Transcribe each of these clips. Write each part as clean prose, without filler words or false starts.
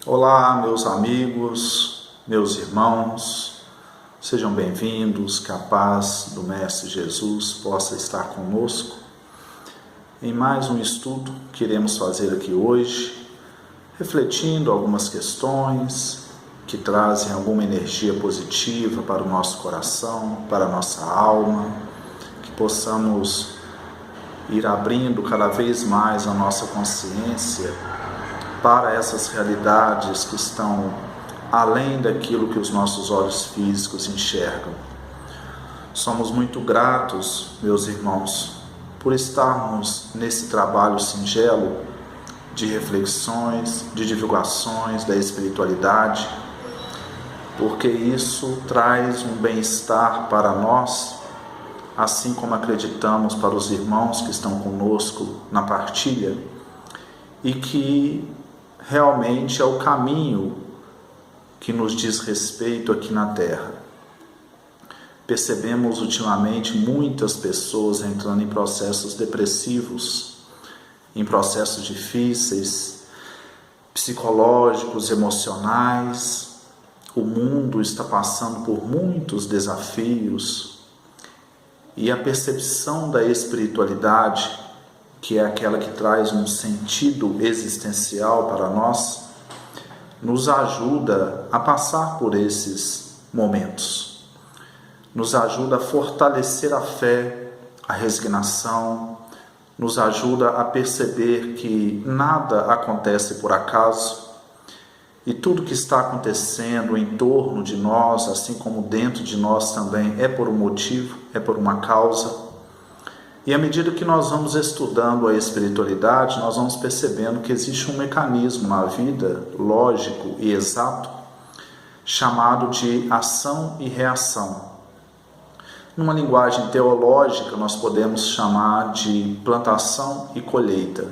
Olá, meus amigos, meus irmãos, sejam bem-vindos, que a paz do Mestre Jesus possa estar conosco. Em mais um estudo que iremos fazer aqui hoje, refletindo algumas questões que trazem alguma energia positiva para o nosso coração, para a nossa alma, que possamos ir abrindo cada vez mais a nossa consciência para essas realidades que estão além daquilo que os nossos olhos físicos enxergam. Somos muito gratos, meus irmãos, por estarmos nesse trabalho singelo de reflexões, de divulgações da espiritualidade, porque isso traz um bem-estar para nós, assim como acreditamos para os irmãos que estão conosco na partilha, e que realmente é o caminho que nos diz respeito aqui na Terra. Percebemos ultimamente muitas pessoas entrando em processos depressivos, em processos difíceis, psicológicos, emocionais. O mundo está passando por muitos desafios e a percepção da espiritualidade, que é aquela que traz um sentido existencial para nós, nos ajuda a passar por esses momentos, nos ajuda a fortalecer a fé, a resignação, nos ajuda a perceber que nada acontece por acaso e tudo que está acontecendo em torno de nós, assim como dentro de nós também, é por um motivo, é por uma causa. E à medida que nós vamos estudando a espiritualidade, nós vamos percebendo que existe um mecanismo na vida, lógico e exato, chamado de ação e reação. Numa linguagem teológica, nós podemos chamar de plantação e colheita.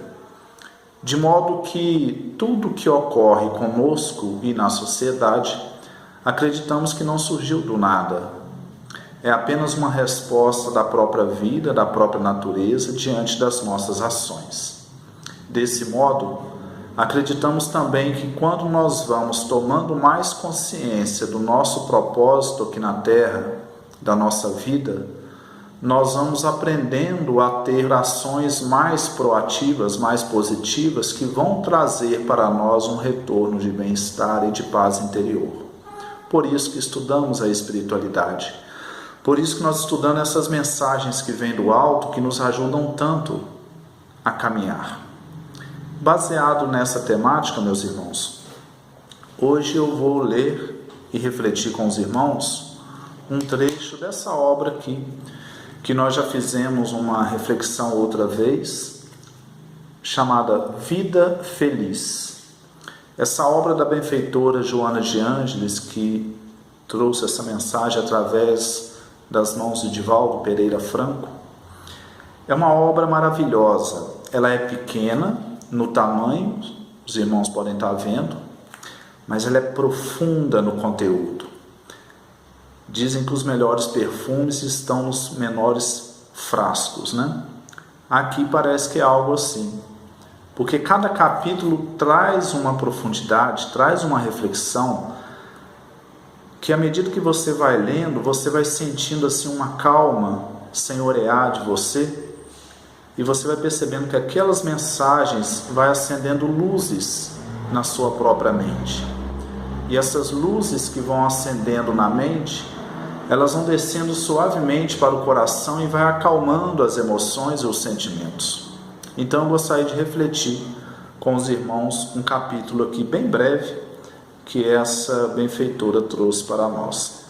De modo que tudo que ocorre conosco e na sociedade, acreditamos que não surgiu do nada. É apenas uma resposta da própria vida, da própria natureza, diante das nossas ações. Desse modo, acreditamos também que quando nós vamos tomando mais consciência do nosso propósito aqui na Terra, da nossa vida, nós vamos aprendendo a ter ações mais proativas, mais positivas, que vão trazer para nós um retorno de bem-estar e de paz interior. Por isso que estudamos a espiritualidade. Por isso que nós estudamos essas mensagens que vêm do alto, que nos ajudam tanto a caminhar. Baseado nessa temática, meus irmãos, hoje eu vou ler e refletir com os irmãos um trecho dessa obra aqui, que nós já fizemos uma reflexão outra vez, chamada Vida Feliz. Essa obra da benfeitora Joana de Ângeles, que trouxe essa mensagem através das mãos de Divaldo Pereira Franco, é uma obra maravilhosa. Ela é pequena no tamanho, os irmãos podem estar vendo, mas ela é profunda no conteúdo. Dizem que os melhores perfumes estão nos menores frascos, né? Aqui parece que é algo assim, porque cada capítulo traz uma profundidade, traz uma reflexão, que à medida que você vai lendo, você vai sentindo assim uma calma senhorear de você, e você vai percebendo que aquelas mensagens vai acendendo luzes na sua própria mente. E essas luzes que vão acendendo na mente, elas vão descendo suavemente para o coração e vai acalmando as emoções e os sentimentos. Então eu gostaria de refletir com os irmãos um capítulo aqui bem breve, que essa benfeitora trouxe para nós.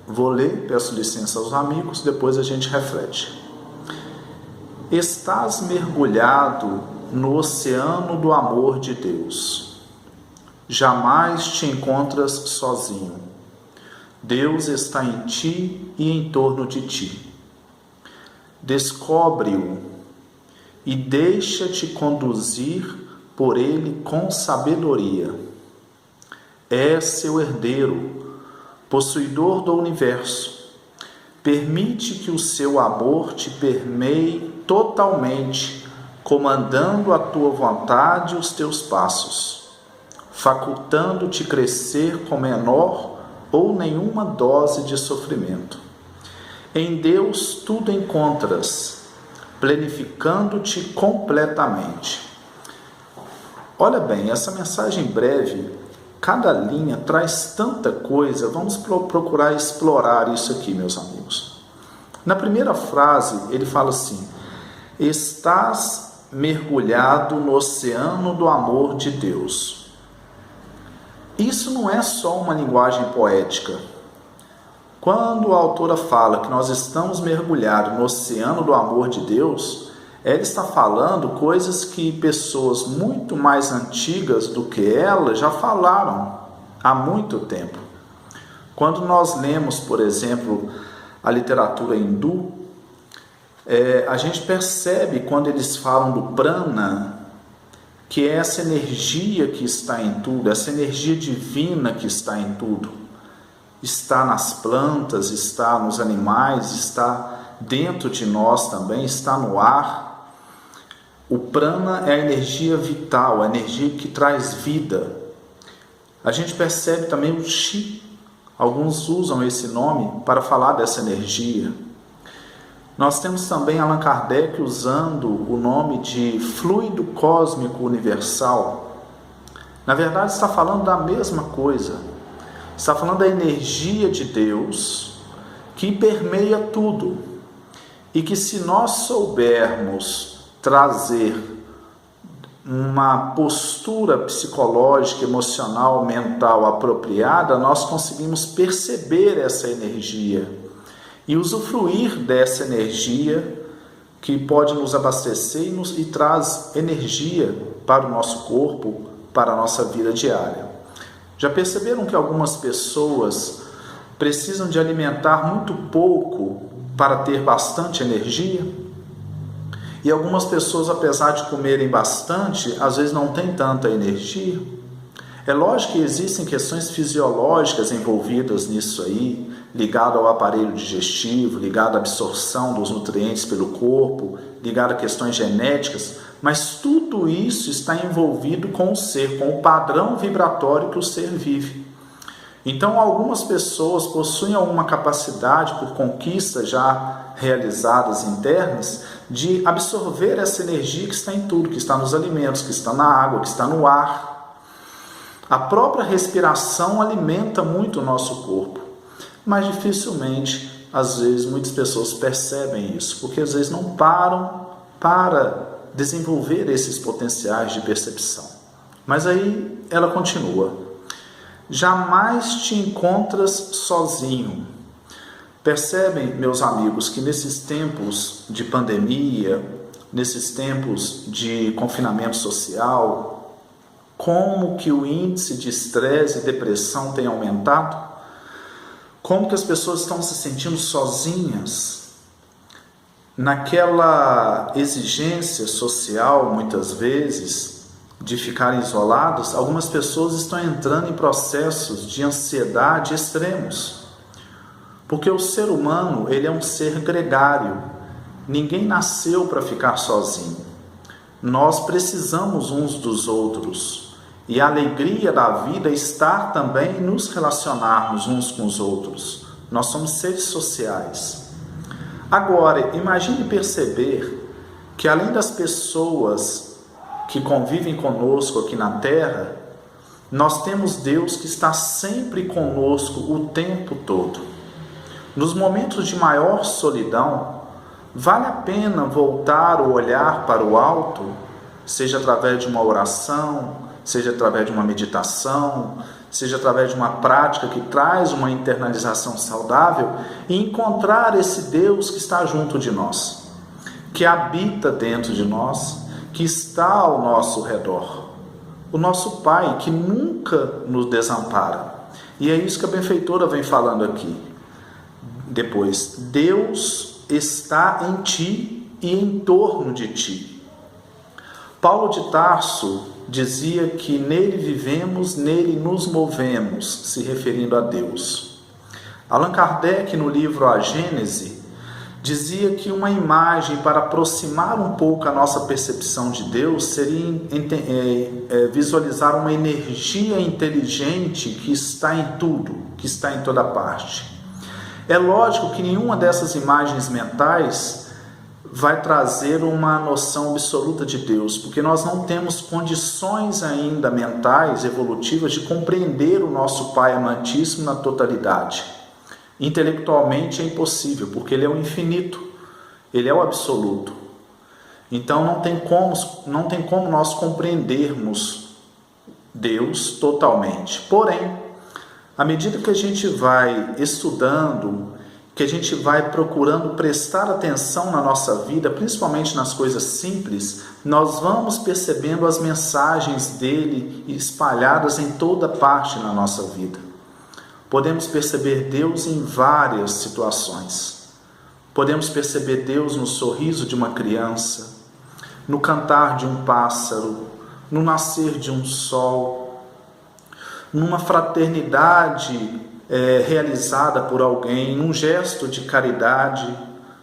Vou ler, peço licença aos amigos, depois a gente reflete. Estás mergulhado no oceano do amor de Deus. Jamais te encontras sozinho. Deus está em ti e em torno de ti. Descobre-o e deixa-te conduzir por ele com sabedoria. É seu herdeiro, possuidor do universo. Permite que o seu amor te permeie totalmente, comandando a tua vontade e os teus passos. facultando-te crescer com menor ou nenhuma dose de sofrimento. Em Deus tudo encontras, planificando-te completamente. Olha bem, essa mensagem breve, cada linha traz tanta coisa, vamos procurar explorar isso aqui, meus amigos. Na primeira frase, ele fala assim: estás mergulhado no oceano do amor de Deus. Isso não é só uma linguagem poética. Quando a autora fala que nós estamos mergulhados no oceano do amor de Deus, ela está falando coisas que pessoas muito mais antigas do que ela já falaram há muito tempo. Quando nós lemos, por exemplo, a literatura hindu, a gente percebe quando eles falam do prana, que é essa energia que está em tudo, essa energia divina que está em tudo. Está nas plantas, está nos animais, está dentro de nós também, está no ar. O prana é a energia vital, a energia que traz vida. A gente percebe também o chi. Alguns usam esse nome para falar dessa energia. Nós temos também Allan Kardec usando o nome de fluido cósmico universal. Na verdade, está falando da mesma coisa. Está falando da energia de Deus que permeia tudo. E que se nós soubermos trazer uma postura psicológica, emocional, mental apropriada, nós conseguimos perceber essa energia e usufruir dessa energia que pode nos abastecer e traz energia para o nosso corpo, para a nossa vida diária. Já perceberam que algumas pessoas precisam de alimentar muito pouco para ter bastante energia? E algumas pessoas, apesar de comerem bastante, às vezes não têm tanta energia? É lógico que existem questões fisiológicas envolvidas nisso aí, ligado ao aparelho digestivo, ligado à absorção dos nutrientes pelo corpo, ligado a questões genéticas, mas tudo isso está envolvido com o ser, com o padrão vibratório que o ser vive. Então, algumas pessoas possuem alguma capacidade, por conquistas já realizadas internas, de absorver essa energia que está em tudo, que está nos alimentos, que está na água, que está no ar. A própria respiração alimenta muito o nosso corpo, mas dificilmente, às vezes, muitas pessoas percebem isso, porque às vezes não param para desenvolver esses potenciais de percepção. Mas aí ela continua: jamais te encontras sozinho. Percebem, meus amigos, que nesses tempos de pandemia, nesses tempos de confinamento social, como que o índice de estresse e depressão tem aumentado? Como que as pessoas estão se sentindo sozinhas? Naquela exigência social, muitas vezes, de ficarem isolados, algumas pessoas estão entrando em processos de ansiedade extremos. Porque o ser humano, ele é um ser gregário. Ninguém nasceu para ficar sozinho. Nós precisamos uns dos outros. E a alegria da vida está também em nos relacionarmos uns com os outros. Nós somos seres sociais. Agora, imagine perceber que além das pessoas que convivem conosco aqui na Terra, nós temos Deus que está sempre conosco o tempo todo. Nos momentos de maior solidão, vale a pena voltar o olhar para o alto, seja através de uma oração, seja através de uma meditação, seja através de uma prática que traz uma internalização saudável, e encontrar esse Deus que está junto de nós, que habita dentro de nós, que está ao nosso redor. O nosso Pai, que nunca nos desampara. E é isso que a benfeitora vem falando aqui. Depois, Deus está em ti e em torno de ti. Paulo de Tarso dizia que nele vivemos, nele nos movemos, se referindo a Deus. Allan Kardec, no livro A Gênese, dizia que uma imagem para aproximar um pouco a nossa percepção de Deus seria visualizar uma energia inteligente que está em tudo, que está em toda parte. É lógico que nenhuma dessas imagens mentais vai trazer uma noção absoluta de Deus, porque nós não temos condições ainda mentais, evolutivas, de compreender o nosso Pai amantíssimo na totalidade. Intelectualmente é impossível, porque Ele é o infinito, Ele é o absoluto. Então não tem como nós compreendermos Deus totalmente. Porém, à medida que a gente vai estudando, que a gente vai procurando prestar atenção na nossa vida, principalmente nas coisas simples, nós vamos percebendo as mensagens dele espalhadas em toda parte na nossa vida. Podemos perceber Deus em várias situações. Podemos perceber Deus no sorriso de uma criança, no cantar de um pássaro, no nascer de um sol, numa fraternidade realizada por alguém, num gesto de caridade,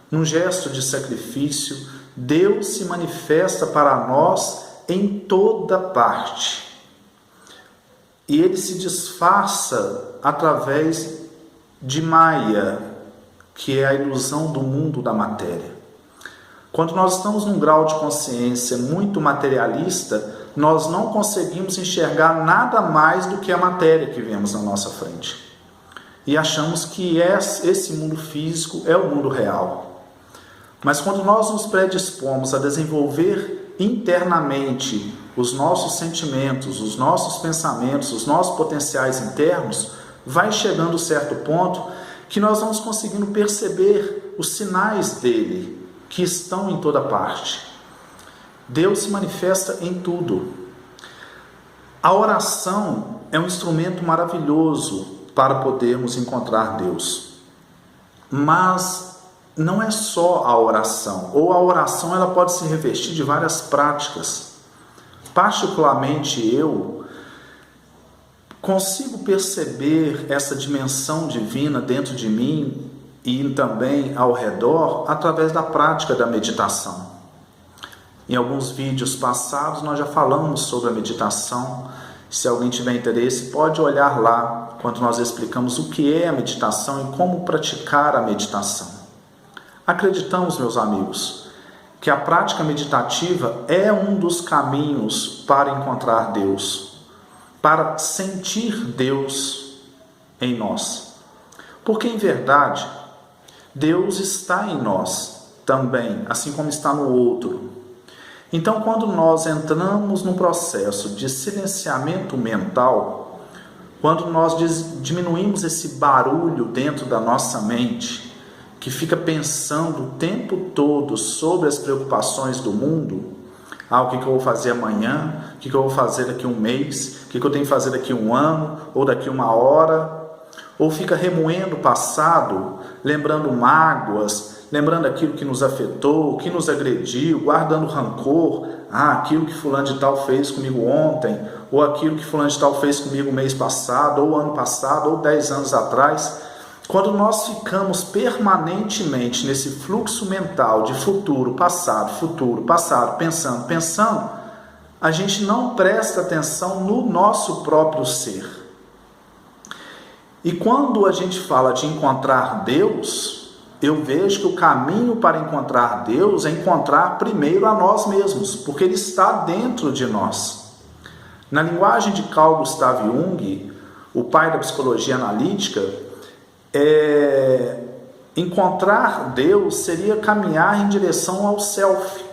num gesto de sacrifício. Deus se manifesta para nós em toda parte. E Ele se disfarça através de Maya, que é a ilusão do mundo da matéria. Quando nós estamos num grau de consciência muito materialista, nós não conseguimos enxergar nada mais do que a matéria que vemos na nossa frente. E achamos que esse mundo físico é o mundo real. Mas quando nós nos predispomos a desenvolver internamente os nossos sentimentos, os nossos pensamentos, os nossos potenciais internos, vai chegando certo ponto que nós vamos conseguindo perceber os sinais dele, que estão em toda parte. Deus se manifesta em tudo. A oração é um instrumento maravilhoso para podermos encontrar Deus. Mas não é só a oração, ou a oração ela pode se revestir de várias práticas. Particularmente eu consigo perceber essa dimensão divina dentro de mim e também ao redor através da prática da meditação. Em alguns vídeos passados nós já falamos sobre a meditação. Se alguém tiver interesse, pode olhar lá, quando nós explicamos o que é a meditação e como praticar a meditação. Acreditamos, meus amigos, que a prática meditativa é um dos caminhos para encontrar Deus, para sentir Deus em nós. Porque, em verdade, Deus está em nós também, assim como está no outro. Então, quando nós entramos no processo de silenciamento mental, quando nós diminuímos esse barulho dentro da nossa mente, que fica pensando o tempo todo sobre as preocupações do mundo, o que eu vou fazer amanhã, o que eu vou fazer daqui a um mês, o que eu tenho que fazer daqui a um ano, ou daqui a uma hora, ou fica remoendo o passado, lembrando mágoas, lembrando aquilo que nos afetou, que nos agrediu, guardando rancor, aquilo que fulano de tal fez comigo ontem, ou aquilo que fulano de tal fez comigo mês passado, ou ano passado, ou 10 anos atrás. Quando nós ficamos permanentemente nesse fluxo mental de futuro, passado, pensando, a gente não presta atenção no nosso próprio ser. E quando a gente fala de encontrar Deus, eu vejo que o caminho para encontrar Deus é encontrar primeiro a nós mesmos, porque Ele está dentro de nós. Na linguagem de Carl Gustav Jung, o pai da psicologia analítica, encontrar Deus seria caminhar em direção ao self,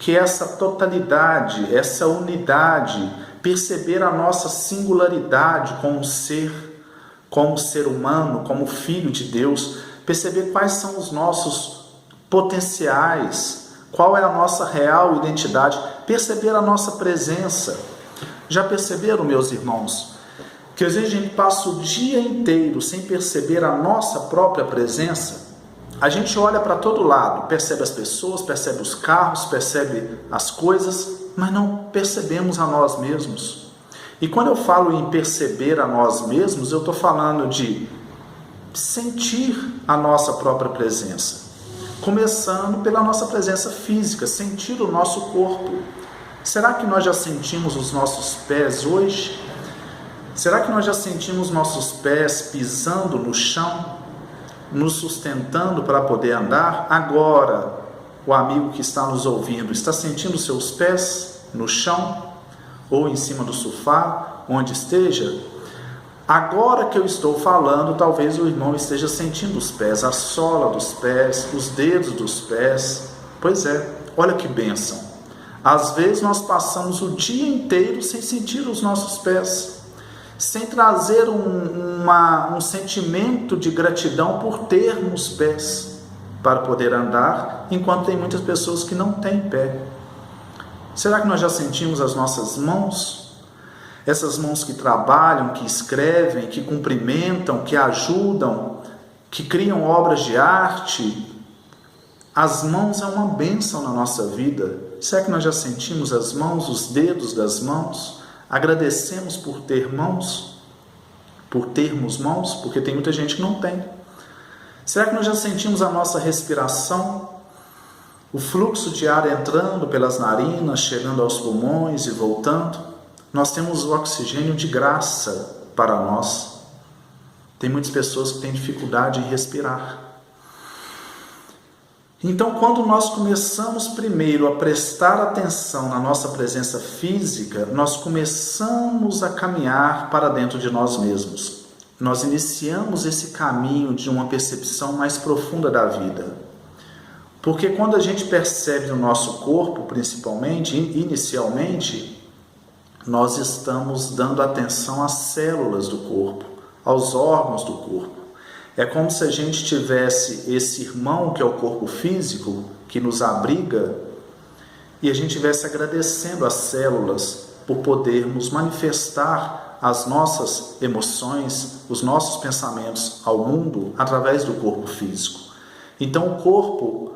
que é essa totalidade, essa unidade, perceber a nossa singularidade como ser humano, como filho de Deus, perceber quais são os nossos potenciais, qual é a nossa real identidade, perceber a nossa presença. Já perceberam, meus irmãos, que às vezes a gente passa o dia inteiro sem perceber a nossa própria presença? A gente olha para todo lado, percebe as pessoas, percebe os carros, percebe as coisas, mas não percebemos a nós mesmos. E quando eu falo em perceber a nós mesmos, eu estou falando de sentir a nossa própria presença. Começando pela nossa presença física, sentir o nosso corpo. Será que nós já sentimos os nossos pés hoje? Será que nós já sentimos nossos pés pisando no chão, nos sustentando para poder andar? Agora, o amigo que está nos ouvindo, está sentindo seus pés no chão ou em cima do sofá, onde esteja? Agora que eu estou falando, talvez o irmão esteja sentindo os pés, a sola dos pés, os dedos dos pés. Pois é, olha que bênção. Às vezes nós passamos o dia inteiro sem sentir os nossos pés, sem trazer um sentimento de gratidão por termos pés para poder andar, enquanto tem muitas pessoas que não têm pé. Será que nós já sentimos as nossas mãos? Essas mãos que trabalham, que escrevem, que cumprimentam, que ajudam, que criam obras de arte. As mãos é uma bênção na nossa vida. Será que nós já sentimos as mãos, os dedos das mãos? Agradecemos por ter mãos, por termos mãos, porque tem muita gente que não tem. Será que nós já sentimos a nossa respiração? O fluxo de ar entrando pelas narinas, chegando aos pulmões e voltando? Nós temos o oxigênio de graça para nós. Tem muitas pessoas que têm dificuldade em respirar. Então, quando nós começamos primeiro a prestar atenção na nossa presença física, nós começamos a caminhar para dentro de nós mesmos. Nós iniciamos esse caminho de uma percepção mais profunda da vida. Porque quando a gente percebe no nosso corpo, principalmente, inicialmente, nós estamos dando atenção às células do corpo, aos órgãos do corpo. É como se a gente tivesse esse irmão que é o corpo físico, que nos abriga, e a gente estivesse agradecendo as células por podermos manifestar as nossas emoções, os nossos pensamentos ao mundo através do corpo físico. Então o corpo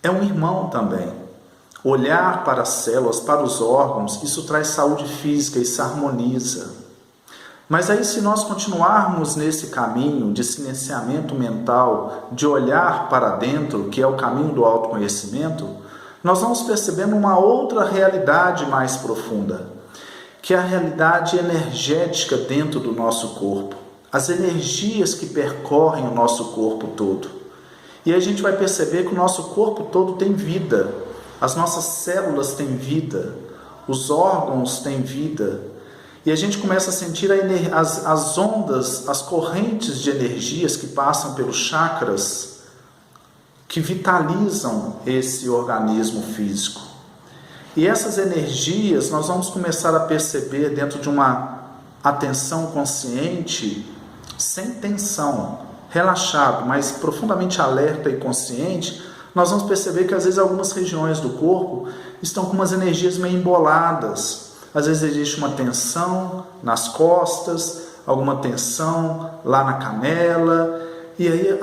é um irmão também. Olhar para as células, para os órgãos, isso traz saúde física, isso harmoniza. Mas aí, se nós continuarmos nesse caminho de silenciamento mental, de olhar para dentro, que é o caminho do autoconhecimento, nós vamos percebendo uma outra realidade mais profunda, que é a realidade energética dentro do nosso corpo, as energias que percorrem o nosso corpo todo. E a gente vai perceber que o nosso corpo todo tem vida, as nossas células têm vida, os órgãos têm vida. E a gente começa a sentir as ondas, as correntes de energias que passam pelos chakras, que vitalizam esse organismo físico. E essas energias nós vamos começar a perceber dentro de uma atenção consciente, sem tensão, relaxado, mas profundamente alerta e consciente. Nós vamos perceber que às vezes algumas regiões do corpo estão com umas energias meio emboladas. Às vezes existe uma tensão nas costas, alguma tensão lá na canela, e aí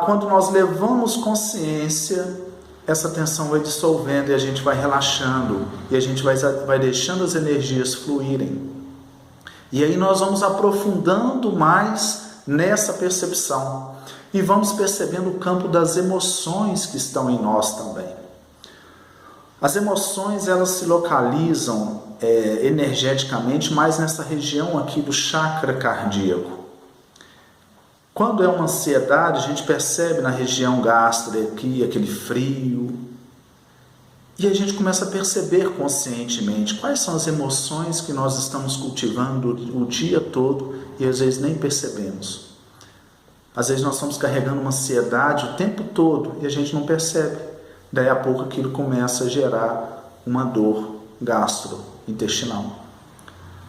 quando nós levamos consciência, essa tensão vai dissolvendo e a gente vai relaxando, e a gente vai deixando as energias fluírem. E aí nós vamos aprofundando mais nessa percepção, e vamos percebendo o campo das emoções que estão em nós também. As emoções, elas se localizam energeticamente mais nessa região aqui do chakra cardíaco. Quando é uma ansiedade, a gente percebe na região gástrica aqui aquele frio, e a gente começa a perceber conscientemente quais são as emoções que nós estamos cultivando o dia todo e às vezes nem percebemos. Às vezes nós estamos carregando uma ansiedade o tempo todo e a gente não percebe. Daí a pouco aquilo começa a gerar uma dor gastrointestinal.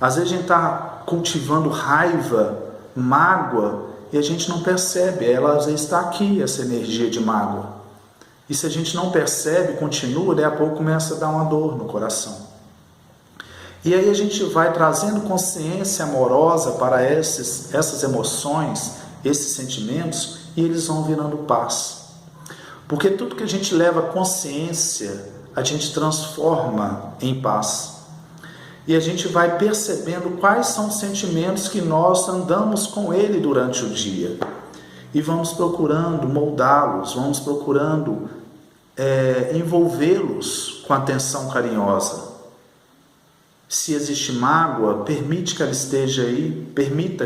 Às vezes a gente está cultivando raiva, mágoa, e a gente não percebe. Ela às vezes está aqui, essa energia de mágoa. E se a gente não percebe, continua, daí a pouco começa a dar uma dor no coração. E aí a gente vai trazendo consciência amorosa para essas emoções, esses sentimentos, e eles vão virando paz. Porque tudo que a gente leva consciência, a gente transforma em paz. E a gente vai percebendo quais são os sentimentos que nós andamos com ele durante o dia. e vamos procurando moldá-los, vamos procurando envolvê-los com atenção carinhosa. Se existe mágoa, permita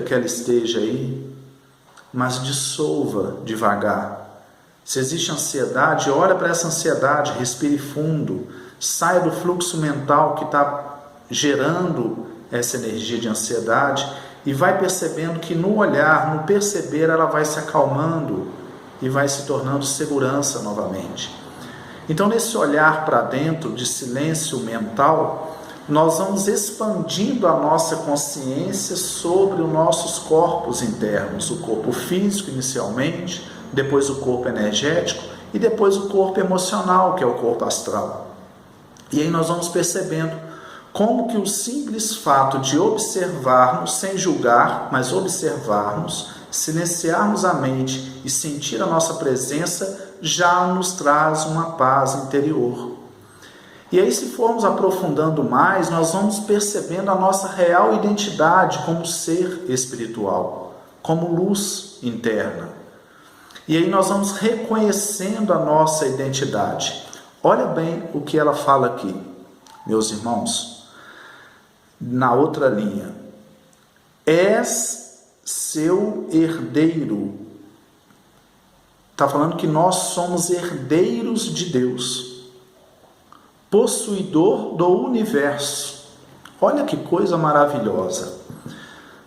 que ela esteja aí, mas dissolva devagar. Se existe ansiedade, olha para essa ansiedade, respire fundo, saia do fluxo mental que está gerando essa energia de ansiedade e vai percebendo que no olhar, no perceber, ela vai se acalmando e vai se tornando segurança novamente. Então, nesse olhar para dentro de silêncio mental, nós vamos expandindo a nossa consciência sobre os nossos corpos internos, o corpo físico inicialmente, depois o corpo energético e depois o corpo emocional, que é o corpo astral. E aí nós vamos percebendo como que o simples fato de observarmos, sem julgar, mas observarmos, silenciarmos a mente e sentir a nossa presença já nos traz uma paz interior. E aí, se formos aprofundando mais, nós vamos percebendo a nossa real identidade como ser espiritual, como luz interna. E aí nós vamos reconhecendo a nossa identidade. Olha bem o que ela fala aqui, meus irmãos, na outra linha. És seu herdeiro. Está falando que nós somos herdeiros de Deus, possuidor do universo. Olha que coisa maravilhosa.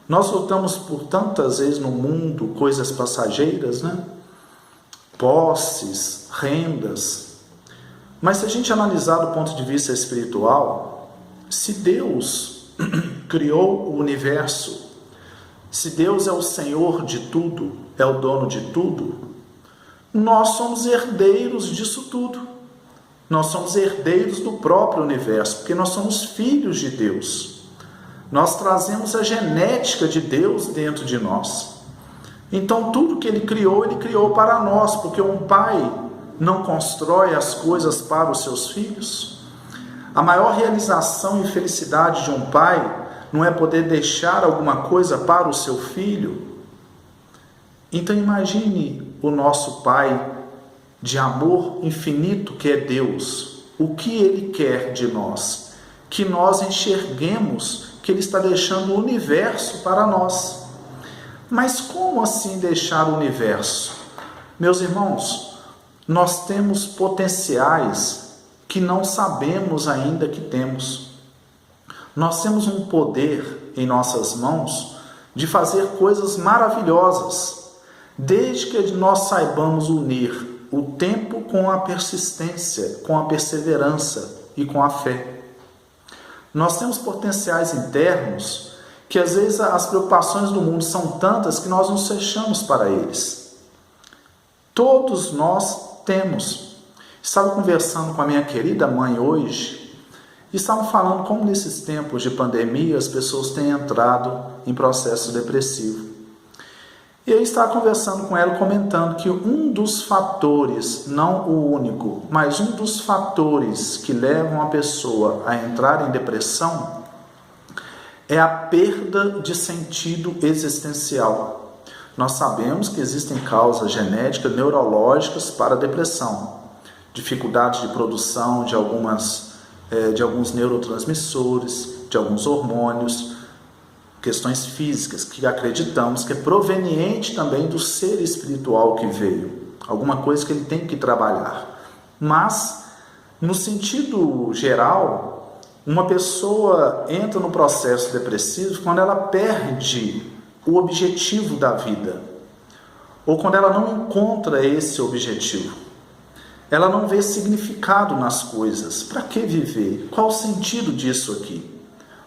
Nós lutamos por tantas vezes no mundo coisas passageiras, né? Posses, rendas. Mas se a gente analisar do ponto de vista espiritual, se Deus criou o universo, se Deus é o Senhor de tudo, é o dono de tudo, nós somos herdeiros disso tudo. Nós somos herdeiros do próprio universo, porque nós somos filhos de Deus. Nós trazemos a genética de Deus dentro de nós. Então tudo que Ele criou para nós, porque um pai não constrói as coisas para os seus filhos. A maior realização e felicidade de um pai não é poder deixar alguma coisa para o seu filho. Então imagine o nosso Pai de amor infinito que é Deus. O que Ele quer de nós? Que nós enxerguemos que Ele está deixando o universo para nós. Mas como assim deixar o universo? Meus irmãos, nós temos potenciais que não sabemos ainda que temos. Nós temos um poder em nossas mãos de fazer coisas maravilhosas, desde que nós saibamos unir o tempo com a persistência, com a perseverança e com a fé. Nós temos potenciais internos que às vezes as preocupações do mundo são tantas que nós nos fechamos para eles. Todos nós temos. Estava conversando com a minha querida mãe hoje e estavam falando como nesses tempos de pandemia as pessoas têm entrado em processo depressivo. E eu estava conversando com ela, comentando que um dos fatores, não o único, mas um dos fatores que levam a pessoa a entrar em depressão é a perda de sentido existencial. Nós sabemos que existem causas genéticas, neurológicas para a depressão, dificuldade de produção de alguns neurotransmissores, de alguns hormônios, questões físicas que acreditamos que é proveniente também do ser espiritual que veio, alguma coisa que ele tem que trabalhar. Mas, no sentido geral, uma pessoa entra no processo depressivo quando ela perde o objetivo da vida, ou quando ela não encontra esse objetivo. Ela não vê significado nas coisas. Para que viver? Qual o sentido disso aqui?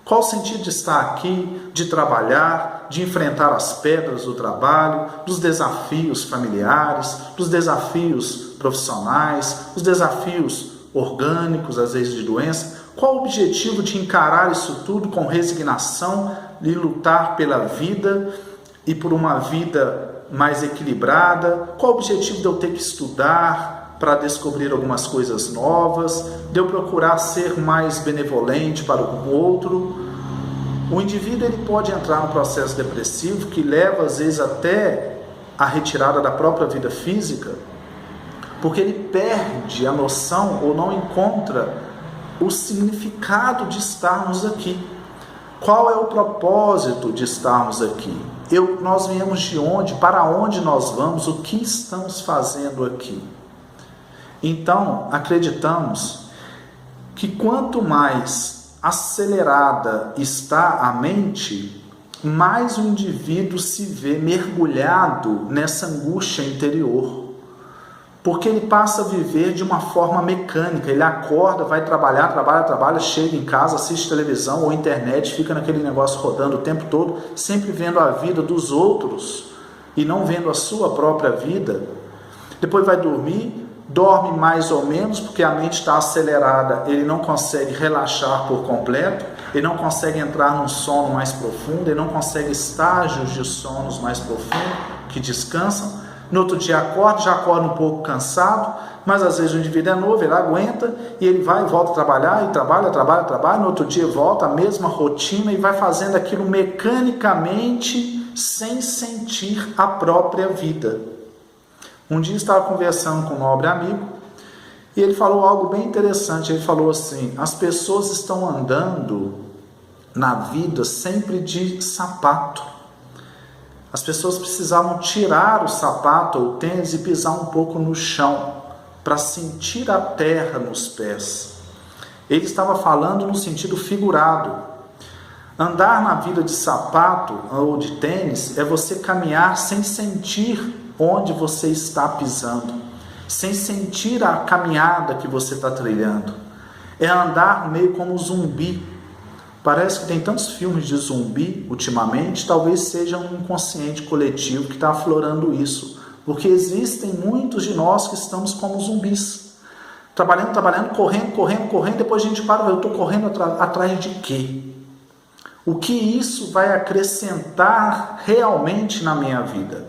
Qual o sentido de estar aqui, de trabalhar, de enfrentar as pedras do trabalho, dos desafios familiares, dos desafios profissionais, dos desafios orgânicos, às vezes de doença? Qual o objetivo de encarar isso tudo com resignação e lutar pela vida e por uma vida mais equilibrada? Qual o objetivo de eu ter que estudar para descobrir algumas coisas novas, de eu procurar ser mais benevolente para o outro? O indivíduo ele pode entrar no processo depressivo que leva às vezes até a retirada da própria vida física, porque ele perde a noção ou não encontra o significado de estarmos aqui. Qual é o propósito de estarmos aqui? Nós viemos de onde? Para onde nós vamos? O que estamos fazendo aqui? Então, acreditamos que quanto mais acelerada está a mente, mais o indivíduo se vê mergulhado nessa angústia interior. Porque ele passa a viver de uma forma mecânica, ele acorda, vai trabalhar, trabalha, chega em casa, assiste televisão ou internet, fica naquele negócio rodando o tempo todo, sempre vendo a vida dos outros e não vendo a sua própria vida. Depois vai dormir, dorme mais ou menos, porque a mente está acelerada, ele não consegue relaxar por completo, ele não consegue entrar num sono mais profundo, ele não consegue estágios de sonos mais profundos que descansam. No outro dia já acorda um pouco cansado, mas às vezes o indivíduo é novo, ele aguenta e ele vai e volta a trabalhar, e trabalha, no outro dia volta a mesma rotina e vai fazendo aquilo mecanicamente, sem sentir a própria vida. Um dia eu estava conversando com um nobre amigo e ele falou algo bem interessante. Ele falou assim: as pessoas estão andando na vida sempre de sapato. As pessoas precisavam tirar o sapato ou o tênis e pisar um pouco no chão para sentir a terra nos pés. Ele estava falando no sentido figurado. Andar na vida de sapato ou de tênis é você caminhar sem sentir onde você está pisando, sem sentir a caminhada que você está trilhando. É andar meio como um zumbi. Parece que tem tantos filmes de zumbi ultimamente, talvez seja um inconsciente coletivo que está aflorando isso, porque existem muitos de nós que estamos como zumbis, trabalhando, correndo, depois a gente para, eu estou correndo atrás de quê? O que isso vai acrescentar realmente na minha vida?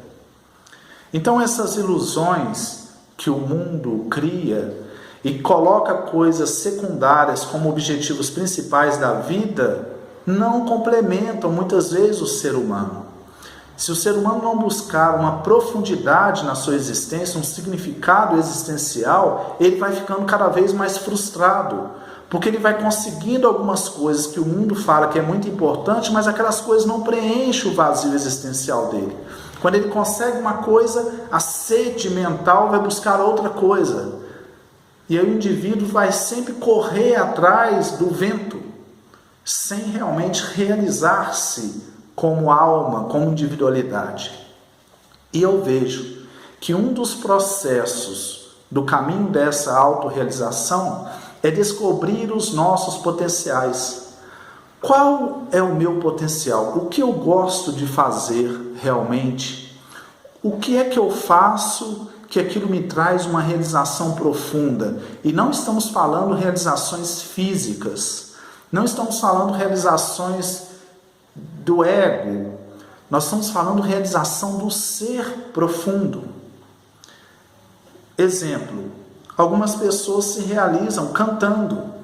Então essas ilusões que o mundo cria e coloca coisas secundárias como objetivos principais da vida, não complementam muitas vezes o ser humano. Se o ser humano não buscar uma profundidade na sua existência, um significado existencial, ele vai ficando cada vez mais frustrado, porque ele vai conseguindo algumas coisas que o mundo fala que é muito importante, mas aquelas coisas não preenchem o vazio existencial dele. Quando ele consegue uma coisa, a sede mental vai buscar outra coisa. E aí o indivíduo vai sempre correr atrás do vento, sem realmente realizar-se como alma, como individualidade. E eu vejo que um dos processos do caminho dessa autorrealização é descobrir os nossos potenciais. Qual é o meu potencial? O que eu gosto de fazer realmente? O que é que eu faço que aquilo me traz uma realização profunda? E não estamos falando realizações físicas, não estamos falando realizações do ego, nós estamos falando realização do ser profundo. Exemplo, algumas pessoas se realizam cantando.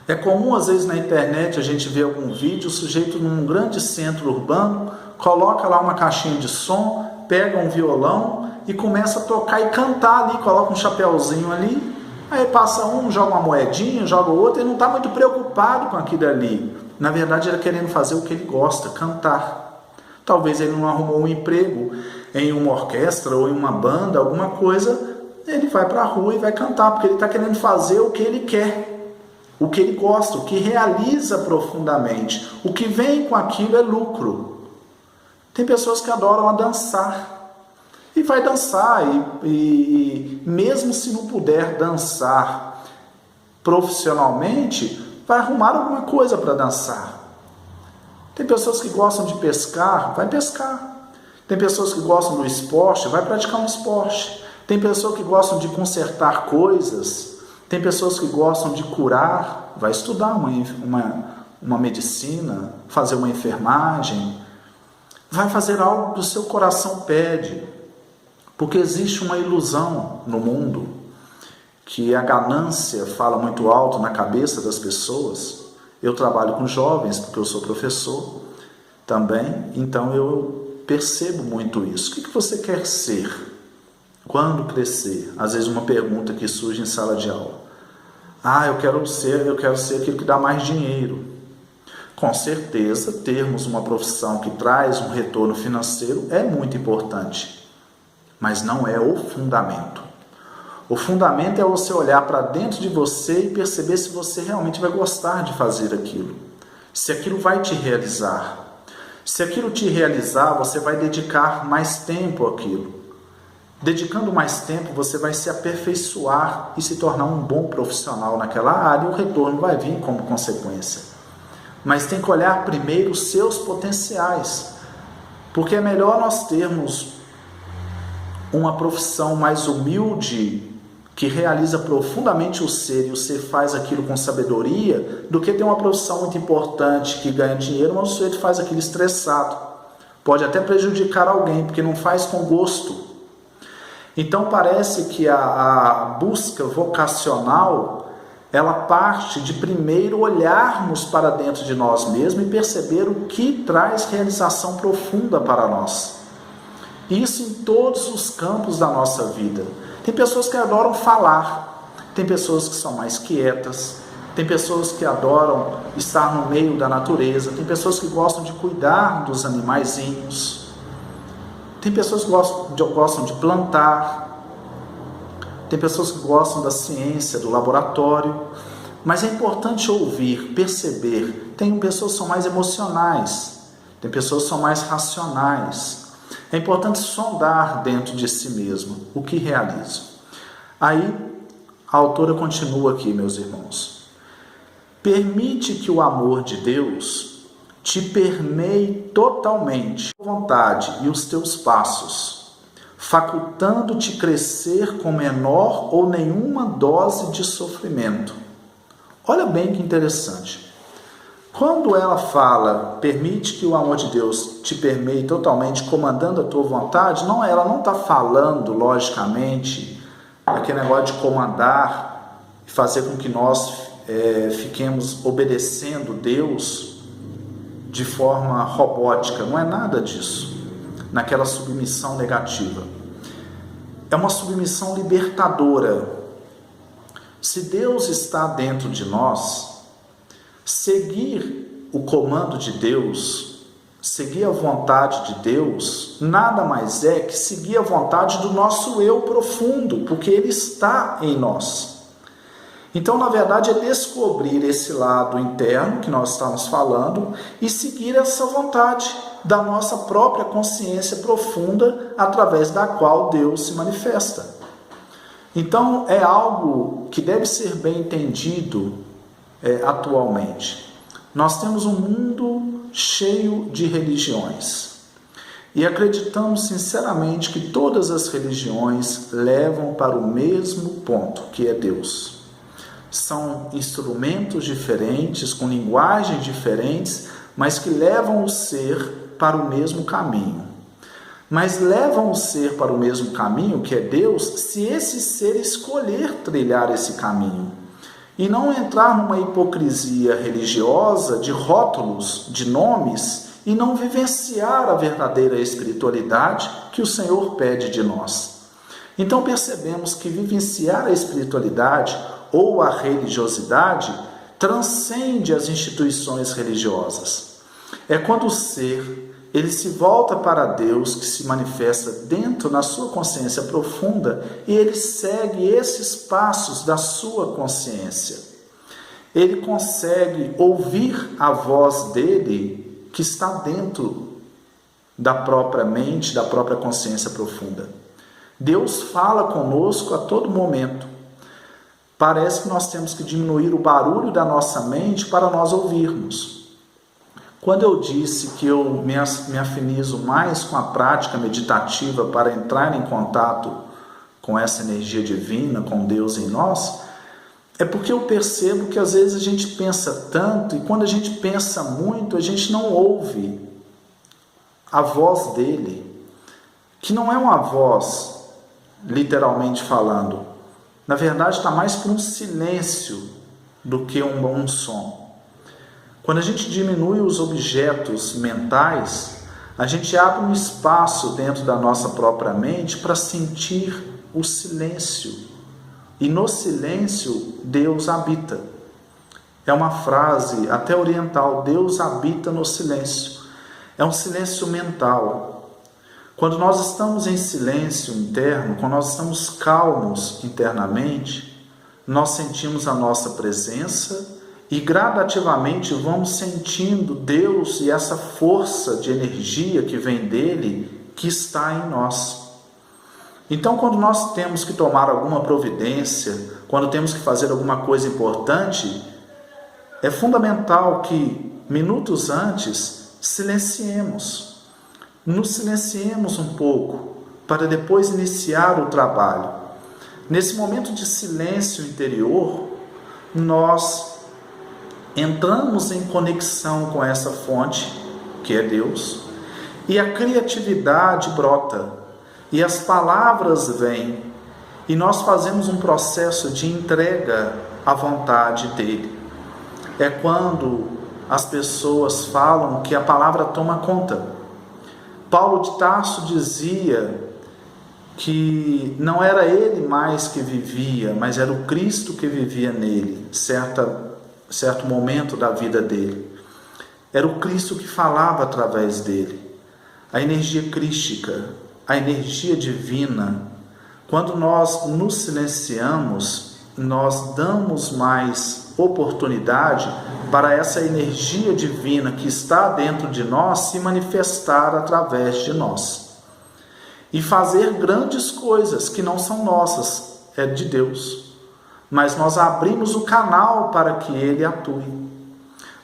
É comum às vezes na internet a gente ver algum vídeo, o sujeito num grande centro urbano, coloca lá uma caixinha de som, pega um violão e começa a tocar e cantar ali, coloca um chapéuzinho ali, aí passa um, joga uma moedinha, joga outro, e não está muito preocupado com aquilo ali. Na verdade, ele está querendo fazer o que ele gosta, cantar. Talvez ele não arrumou um emprego em uma orquestra ou em uma banda, alguma coisa, ele vai para a rua e vai cantar, porque ele está querendo fazer o que ele quer, o que ele gosta, o que realiza profundamente. O que vem com aquilo é lucro. Tem pessoas que adoram a dançar, e vai dançar, e mesmo se não puder dançar profissionalmente, vai arrumar alguma coisa para dançar. Tem pessoas que gostam de pescar, vai pescar. Tem pessoas que gostam do esporte, vai praticar um esporte. Tem pessoas que gostam de consertar coisas, tem pessoas que gostam de curar, vai estudar uma medicina, fazer uma enfermagem, vai fazer algo que o seu coração pede. Porque existe uma ilusão no mundo, que a ganância fala muito alto na cabeça das pessoas. Eu trabalho com jovens, porque eu sou professor também, então eu percebo muito isso. O que você quer ser quando crescer? Às vezes uma pergunta que surge em sala de aula. Eu quero ser aquilo que dá mais dinheiro. Com certeza, termos uma profissão que traz um retorno financeiro é muito importante, mas não é o fundamento. O fundamento é você olhar para dentro de você e perceber se você realmente vai gostar de fazer aquilo, se aquilo vai te realizar. Se aquilo te realizar, você vai dedicar mais tempo àquilo. Dedicando mais tempo, você vai se aperfeiçoar e se tornar um bom profissional naquela área, e o retorno vai vir como consequência. Mas tem que olhar primeiro os seus potenciais, porque é melhor nós termos uma profissão mais humilde, que realiza profundamente o ser, e o ser faz aquilo com sabedoria, do que ter uma profissão muito importante, que ganha dinheiro, mas o sujeito faz aquilo estressado. Pode até prejudicar alguém, porque não faz com gosto. Então parece que a busca vocacional, ela parte de primeiro olharmos para dentro de nós mesmos e perceber o que traz realização profunda para nós. Isso em todos os campos da nossa vida. Tem pessoas que adoram falar, tem pessoas que são mais quietas, tem pessoas que adoram estar no meio da natureza, tem pessoas que gostam de cuidar dos animaizinhos, tem pessoas que gostam de plantar, tem pessoas que gostam da ciência, do laboratório, mas é importante ouvir, perceber. Tem pessoas que são mais emocionais, tem pessoas que são mais racionais. É importante sondar dentro de si mesmo o que realiza. Aí, a autora continua aqui, meus irmãos. Permite que o amor de Deus te permeie totalmente a vontade e os teus passos, facultando-te crescer com menor ou nenhuma dose de sofrimento. Olha bem que interessante. Quando ela fala, permite que o amor de Deus te permeie totalmente, comandando a tua vontade, ela não está falando, logicamente, aquele negócio de comandar e fazer com que nós fiquemos obedecendo Deus de forma robótica. Não é nada disso, naquela submissão negativa. É uma submissão libertadora. Se Deus está dentro de nós, seguir o comando de Deus, seguir a vontade de Deus, nada mais é que seguir a vontade do nosso eu profundo, porque Ele está em nós. Então, na verdade, é descobrir esse lado interno que nós estamos falando e seguir essa vontade da nossa própria consciência profunda, através da qual Deus se manifesta. Então, é algo que deve ser bem entendido atualmente. Nós temos um mundo cheio de religiões e acreditamos sinceramente que todas as religiões levam para o mesmo ponto, que é Deus. São instrumentos diferentes, com linguagens diferentes, mas que levam o ser para o mesmo caminho. Mas levam o ser para o mesmo caminho, que é Deus, se esse ser escolher trilhar esse caminho. E não entrar numa hipocrisia religiosa de rótulos, de nomes, e não vivenciar a verdadeira espiritualidade que o Senhor pede de nós. Então percebemos que vivenciar a espiritualidade ou a religiosidade transcende as instituições religiosas. É quando o ser ele se volta para Deus, que se manifesta dentro na sua consciência profunda, e ele segue esses passos da sua consciência. Ele consegue ouvir a voz dele, que está dentro da própria mente, da própria consciência profunda. Deus fala conosco a todo momento. Parece que nós temos que diminuir o barulho da nossa mente para nós ouvirmos. Quando eu disse que eu me afinizo mais com a prática meditativa para entrar em contato com essa energia divina, com Deus em nós, é porque eu percebo que às vezes a gente pensa tanto, e quando a gente pensa muito, a gente não ouve a voz dele, que não é uma voz, literalmente falando. Na verdade, está mais para um silêncio do que um bom som. Quando a gente diminui os objetos mentais, A gente abre um espaço dentro da nossa própria mente para sentir o silêncio. E no silêncio, Deus habita. É uma frase até oriental: Deus habita no silêncio. É um silêncio mental. Quando nós estamos em silêncio interno, quando nós estamos calmos internamente, nós sentimos a nossa presença e gradativamente vamos sentindo Deus e essa força de energia que vem dele, que está em nós. Então, quando nós temos que tomar alguma providência, quando temos que fazer alguma coisa importante, é fundamental que, minutos antes, silenciemos. Nos silenciemos um pouco, para depois iniciar o trabalho. Nesse momento de silêncio interior, nós entramos em conexão com essa fonte, que é Deus, e a criatividade brota, e as palavras vêm, e nós fazemos um processo de entrega à vontade dele. É quando as pessoas falam que a palavra toma conta. Paulo de Tarso dizia que não era ele mais que vivia, mas era o Cristo que vivia nele, certo momento da vida dele. Era o Cristo que falava através dele. A energia crística, a energia divina. Quando nós nos silenciamos, nós damos mais oportunidade para essa energia divina que está dentro de nós se manifestar através de nós e fazer grandes coisas que não são nossas, é de Deus, mas nós abrimos o canal para que ele atue.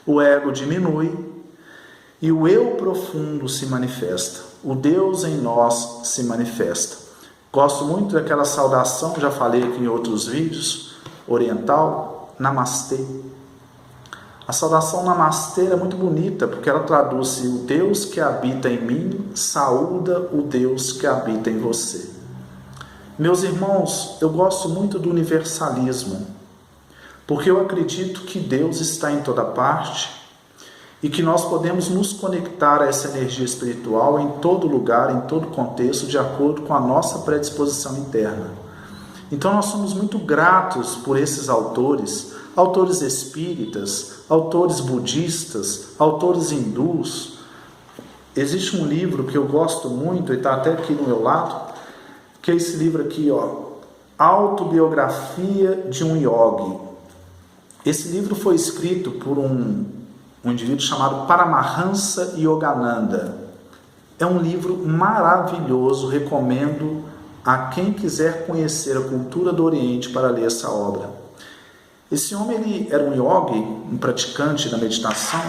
O ego diminui e o eu profundo se manifesta, o Deus em nós se manifesta. Gosto muito daquela saudação, já falei aqui em outros vídeos, oriental, Namastê. A saudação Namastê é muito bonita, porque ela traduz: o Deus que habita em mim saúda o Deus que habita em você. Meus irmãos, eu gosto muito do universalismo, porque eu acredito que Deus está em toda parte e que nós podemos nos conectar a essa energia espiritual em todo lugar, em todo contexto, de acordo com a nossa predisposição interna. Então nós somos muito gratos por esses autores espíritas, autores budistas, autores hindus. Existe um livro que eu gosto muito, e está até aqui no meu lado, que é esse livro aqui, Autobiografia de um Yogi. Esse livro foi escrito por um indivíduo chamado Paramahansa Yogananda. É um livro maravilhoso, recomendo a quem quiser conhecer a cultura do Oriente para ler essa obra. Esse homem ele era um yogi, um praticante da meditação.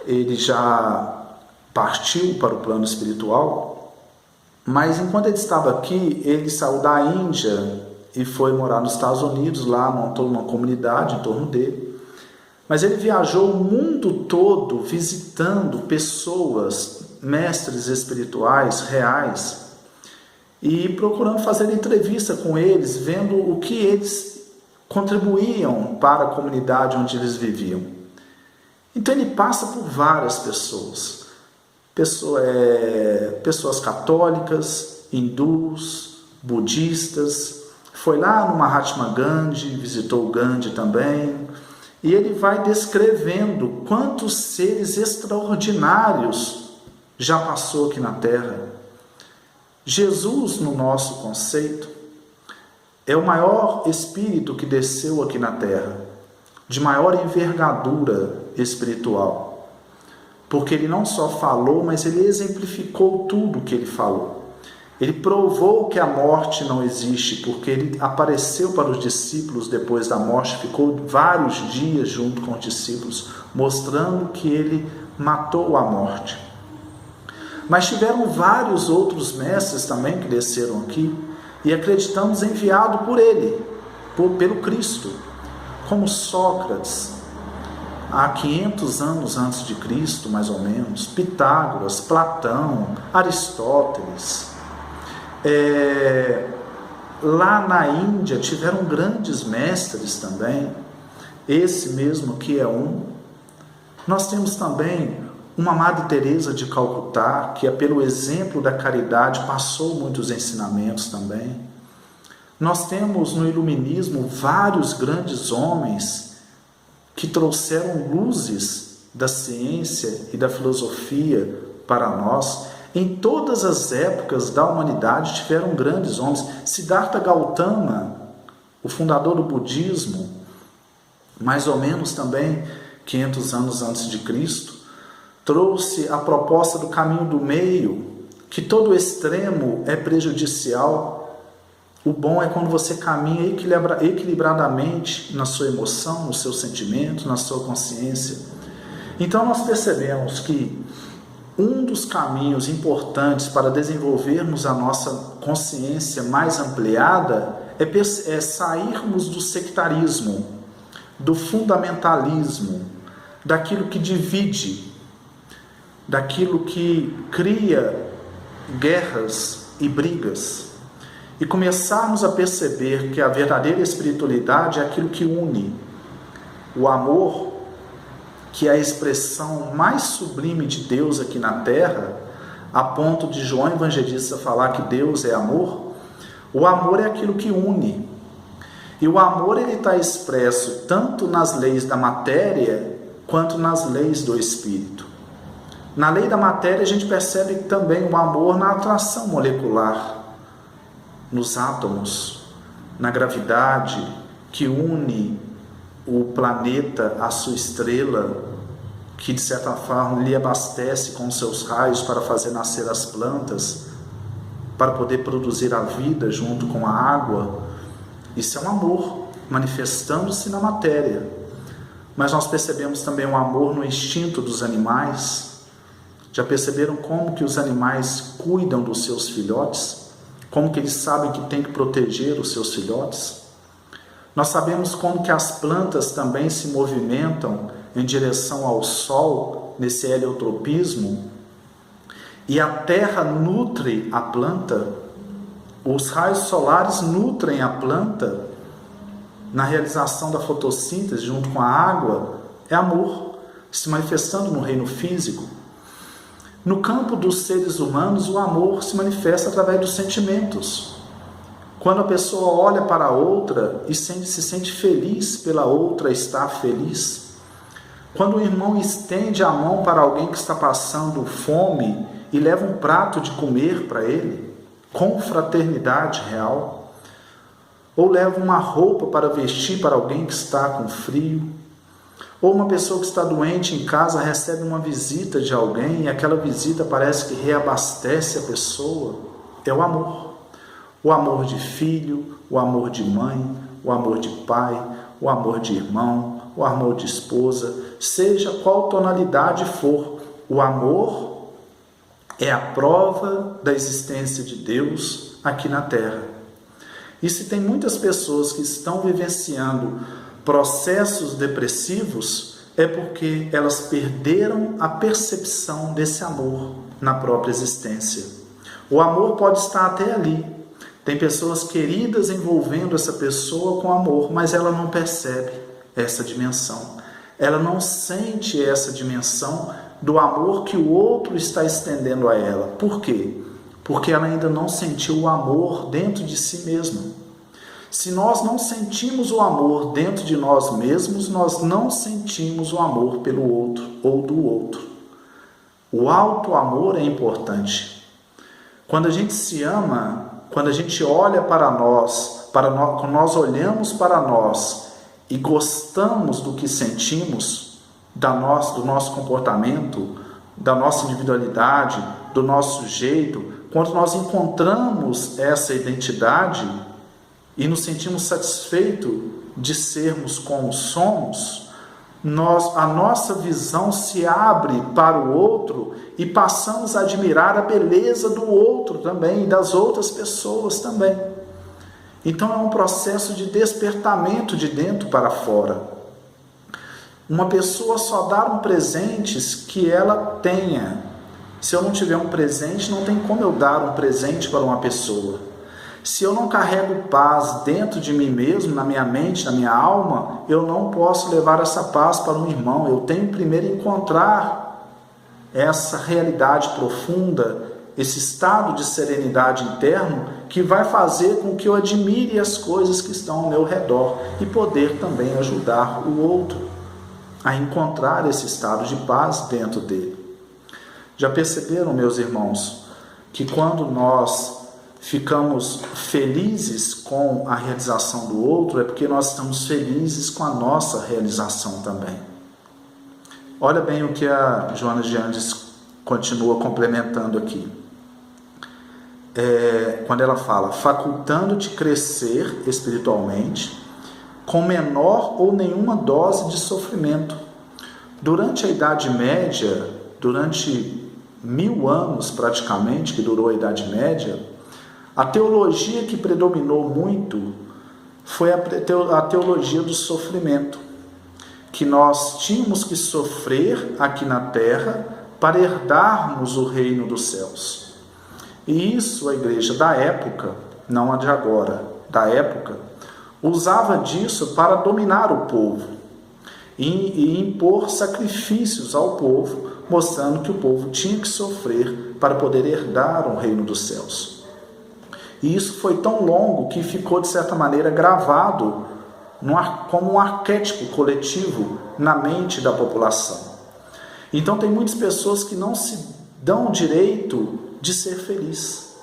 Ele já partiu para o plano espiritual, mas enquanto ele estava aqui, ele saiu da Índia e foi morar nos Estados Unidos, lá montou uma comunidade em torno dele. Mas ele viajou o mundo todo visitando pessoas, mestres espirituais reais, e procurando fazer entrevista com eles, vendo o que eles contribuíam para a comunidade onde eles viviam. Então ele passa por várias pessoas católicas, hindus, budistas. Foi lá no Mahatma Gandhi, visitou o Gandhi também. E ele vai descrevendo quantos seres extraordinários já passou aqui na Terra. Jesus, no nosso conceito, é o maior espírito que desceu aqui na Terra, de maior envergadura espiritual. Porque ele não só falou, mas ele exemplificou tudo o que ele falou. Ele provou que a morte não existe, porque ele apareceu para os discípulos depois da morte, ficou vários dias junto com os discípulos, mostrando que ele matou a morte. Mas tiveram vários outros mestres também que desceram aqui, e acreditamos enviado por ele, pelo Cristo, como Sócrates, há 500 anos antes de Cristo, mais ou menos, Pitágoras, Platão, Aristóteles. Lá na Índia tiveram grandes mestres também, esse mesmo que é um. Nós temos também uma Madre Teresa de Calcutá, que pelo exemplo da caridade passou muitos ensinamentos também. Nós temos no Iluminismo vários grandes homens que trouxeram luzes da ciência e da filosofia para nós. Em todas as épocas da humanidade tiveram grandes homens. Siddhartha Gautama, o fundador do budismo, mais ou menos também 500 anos antes de Cristo, trouxe a proposta do caminho do meio, que todo extremo é prejudicial. O bom é quando você caminha equilibradamente na sua emoção, no seu sentimento, na sua consciência. Então nós percebemos que um dos caminhos importantes para desenvolvermos a nossa consciência mais ampliada é sairmos do sectarismo, do fundamentalismo, daquilo que divide, daquilo que cria guerras e brigas, e começarmos a perceber que a verdadeira espiritualidade é aquilo que une. O amor, que é a expressão mais sublime de Deus aqui na Terra, a ponto de João Evangelista falar que Deus é amor. O amor é aquilo que une. E o amor está expresso tanto nas leis da matéria quanto nas leis do espírito. Na lei da matéria a gente percebe também o amor na atração molecular, nos átomos, na gravidade que une o planeta à sua estrela, que de certa forma lhe abastece com seus raios para fazer nascer as plantas, para poder produzir a vida junto com a água. Isso é um amor manifestando-se na matéria. Mas nós percebemos também o amor no instinto dos animais. Já perceberam como que os animais cuidam dos seus filhotes? Como que eles sabem que tem que proteger os seus filhotes? Nós sabemos como que as plantas também se movimentam em direção ao sol, nesse heliotropismo, e a terra nutre a planta, os raios solares nutrem a planta na realização da fotossíntese junto com a água. É amor se manifestando no reino físico. No campo dos seres humanos, o amor se manifesta através dos sentimentos. Quando a pessoa olha para a outra e se sente feliz pela outra estar feliz. Quando o irmão estende a mão para alguém que está passando fome e leva um prato de comer para ele, com fraternidade real. Ou leva uma roupa para vestir para alguém que está com frio. Ou uma pessoa que está doente em casa recebe uma visita de alguém e aquela visita parece que reabastece a pessoa. É o amor. O amor de filho, o amor de mãe, o amor de pai, o amor de irmão, o amor de esposa, seja qual tonalidade for, o amor é a prova da existência de Deus aqui na Terra. E se tem muitas pessoas que estão vivenciando processos depressivos, é porque elas perderam a percepção desse amor na própria existência. O amor pode estar até ali. Tem pessoas queridas envolvendo essa pessoa com amor, mas ela não percebe essa dimensão. Ela não sente essa dimensão do amor que o outro está estendendo a ela. Por quê? Porque ela ainda não sentiu o amor dentro de si mesma. Se nós não sentimos o amor dentro de nós mesmos, nós não sentimos o amor pelo outro ou do outro. O auto-amor é importante. Quando a gente se ama, quando a gente olha para nós, quando nós olhamos para nós e gostamos do que sentimos, do nosso comportamento, da nossa individualidade, do nosso jeito, quando nós encontramos essa identidade e nos sentimos satisfeitos de sermos como somos, a nossa visão se abre para o outro e passamos a admirar a beleza do outro também, e das outras pessoas também. Então é um processo de despertamento de dentro para fora. Uma pessoa só dá um presente que ela tenha. Se eu não tiver um presente, não tem como eu dar um presente para uma pessoa. Se eu não carrego paz dentro de mim mesmo, na minha mente, na minha alma, eu não posso levar essa paz para um irmão. Eu tenho primeiro encontrar essa realidade profunda, esse estado de serenidade interno que vai fazer com que eu admire as coisas que estão ao meu redor e poder também ajudar o outro a encontrar esse estado de paz dentro dele. Já perceberam, meus irmãos, que quando nós ficamos felizes com a realização do outro, é porque nós estamos felizes com a nossa realização também. Olha bem o que a Joana de Andes continua complementando aqui. Quando ela fala, facultando-te crescer espiritualmente, com menor ou nenhuma dose de sofrimento. Durante a Idade Média, durante 1000 anos praticamente, que durou a Idade Média, a teologia que predominou muito foi a teologia do sofrimento, que nós tínhamos que sofrer aqui na terra para herdarmos o reino dos céus. E isso a igreja da época, não a de agora, da época, usava disso para dominar o povo e impor sacrifícios ao povo, mostrando que o povo tinha que sofrer para poder herdar o reino dos céus. E isso foi tão longo que ficou, de certa maneira, gravado como um arquétipo coletivo na mente da população. Então tem muitas pessoas que não se dão o direito de ser feliz,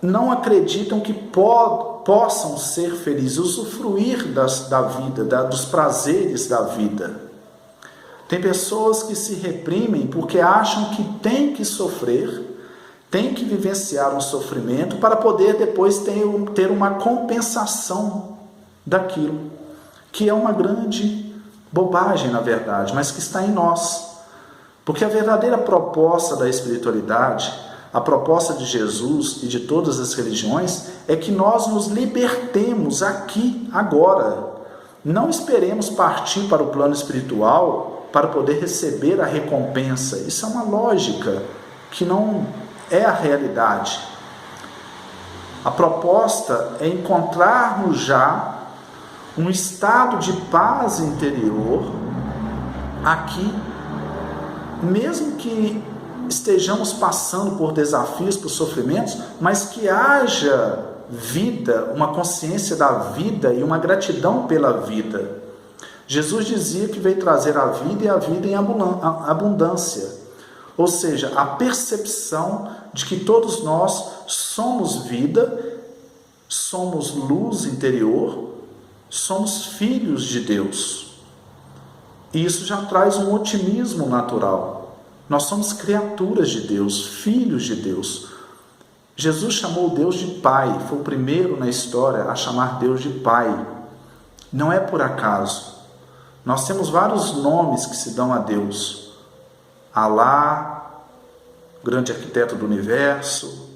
não acreditam que possam ser felizes, usufruir da vida, dos prazeres da vida. Tem pessoas que se reprimem porque acham que tem que sofrer, tem que vivenciar um sofrimento para poder depois ter uma compensação daquilo, que é uma grande bobagem, na verdade, mas que está em nós. Porque a verdadeira proposta da espiritualidade, a proposta de Jesus e de todas as religiões, é que nós nos libertemos aqui, agora. Não esperemos partir para o plano espiritual para poder receber a recompensa. Isso é uma lógica que não é a realidade. A proposta é encontrarmos já um estado de paz interior aqui, mesmo que estejamos passando por desafios, por sofrimentos, mas que haja vida, uma consciência da vida e uma gratidão pela vida. Jesus dizia que veio trazer a vida e a vida em abundância. Ou seja, a percepção de que todos nós somos vida, somos luz interior, somos filhos de Deus. E isso já traz um otimismo natural. Nós somos criaturas de Deus, filhos de Deus. Jesus chamou Deus de Pai, foi o primeiro na história a chamar Deus de Pai. Não é por acaso. Nós temos vários nomes que se dão a Deus. Alá, grande arquiteto do universo,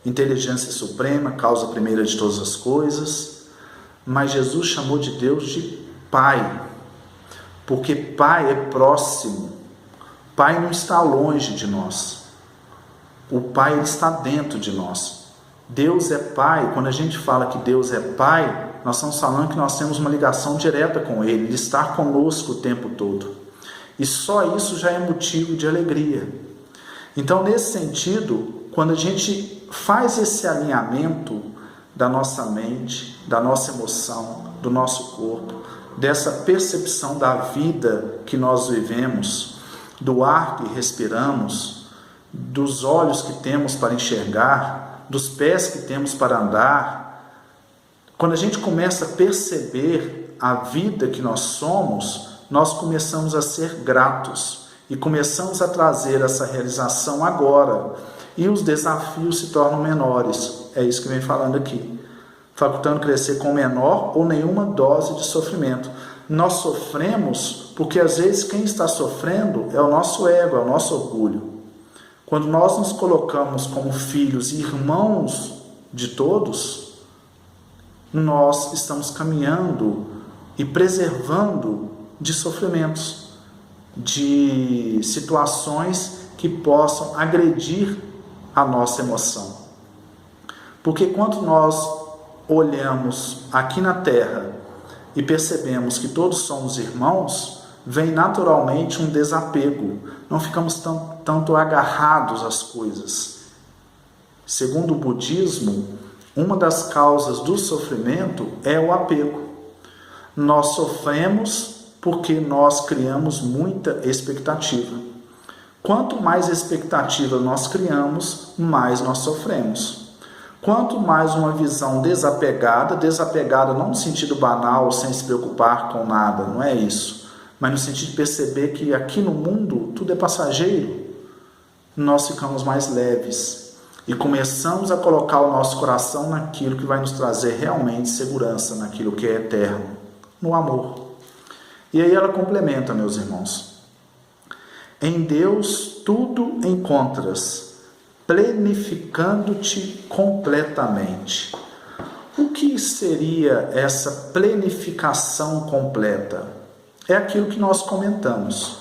inteligência suprema, causa primeira de todas as coisas. Mas Jesus chamou de Deus de Pai, porque Pai é próximo. Pai não está longe de nós. O Pai ele está dentro de nós. Deus é Pai. Quando a gente fala que Deus é Pai, nós estamos falando que nós temos uma ligação direta com Ele. Ele está conosco o tempo todo. E só isso já é motivo de alegria. Então, nesse sentido, quando a gente faz esse alinhamento da nossa mente, da nossa emoção, do nosso corpo, dessa percepção da vida que nós vivemos, do ar que respiramos, dos olhos que temos para enxergar, dos pés que temos para andar, quando a gente começa a perceber a vida que nós somos, nós começamos a ser gratos e começamos a trazer essa realização agora, e os desafios se tornam menores. É isso que vem falando aqui, facultando crescer com menor ou nenhuma dose de sofrimento. Nós sofremos porque às vezes quem está sofrendo é o nosso ego, é o nosso orgulho. Quando nós nos colocamos como filhos e irmãos de todos, nós estamos caminhando e preservando de sofrimentos, de situações que possam agredir a nossa emoção. Porque quando nós olhamos aqui na Terra e percebemos que todos somos irmãos, vem naturalmente um desapego. Não ficamos tanto agarrados às coisas. Segundo o budismo, uma das causas do sofrimento é o apego. Nós sofremos porque nós criamos muita expectativa. Quanto mais expectativa nós criamos, mais nós sofremos. Quanto mais uma visão desapegada não no sentido banal, sem se preocupar com nada, não é isso, mas no sentido de perceber que aqui no mundo tudo é passageiro, nós ficamos mais leves e começamos a colocar o nosso coração naquilo que vai nos trazer realmente segurança, naquilo que é eterno, no amor. E aí ela complementa, meus irmãos: em Deus tudo encontras, plenificando-te completamente. O que seria essa plenificação completa? É aquilo que nós comentamos.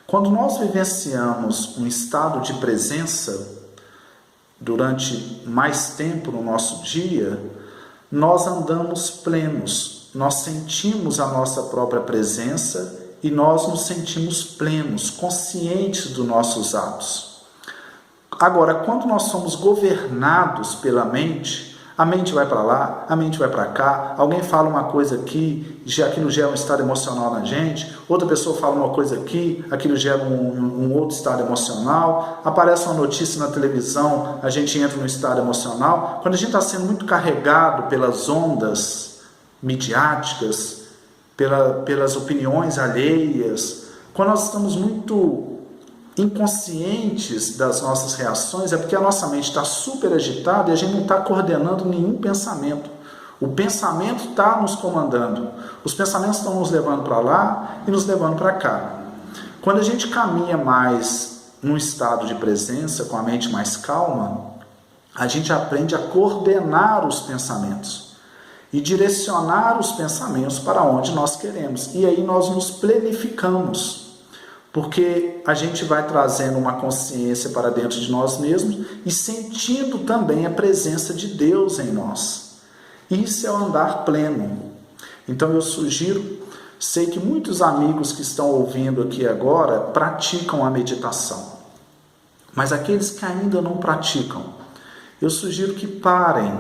Quando nós vivenciamos um estado de presença durante mais tempo no nosso dia, nós andamos plenos, nós sentimos a nossa própria presença e nós nos sentimos plenos, conscientes dos nossos atos. Agora, quando nós somos governados pela mente, a mente vai para lá, a mente vai para cá, alguém fala uma coisa aqui, aquilo gera um estado emocional na gente, outra pessoa fala uma coisa aqui, aquilo gera um outro estado emocional, aparece uma notícia na televisão, a gente entra no estado emocional. Quando a gente está sendo muito carregado pelas ondas midiáticas, pelas opiniões alheias, quando nós estamos muito inconscientes das nossas reações, é porque a nossa mente está super agitada e a gente não está coordenando nenhum pensamento. O pensamento está nos comandando. Os pensamentos estão nos levando para lá e nos levando para cá. Quando a gente caminha mais num estado de presença, com a mente mais calma, a gente aprende a coordenar os pensamentos e direcionar os pensamentos para onde nós queremos. E aí nós nos plenificamos, porque a gente vai trazendo uma consciência para dentro de nós mesmos e sentindo também a presença de Deus em nós. Isso é o andar pleno. Então eu sugiro, sei que muitos amigos que estão ouvindo aqui agora praticam a meditação, mas aqueles que ainda não praticam, eu sugiro que parem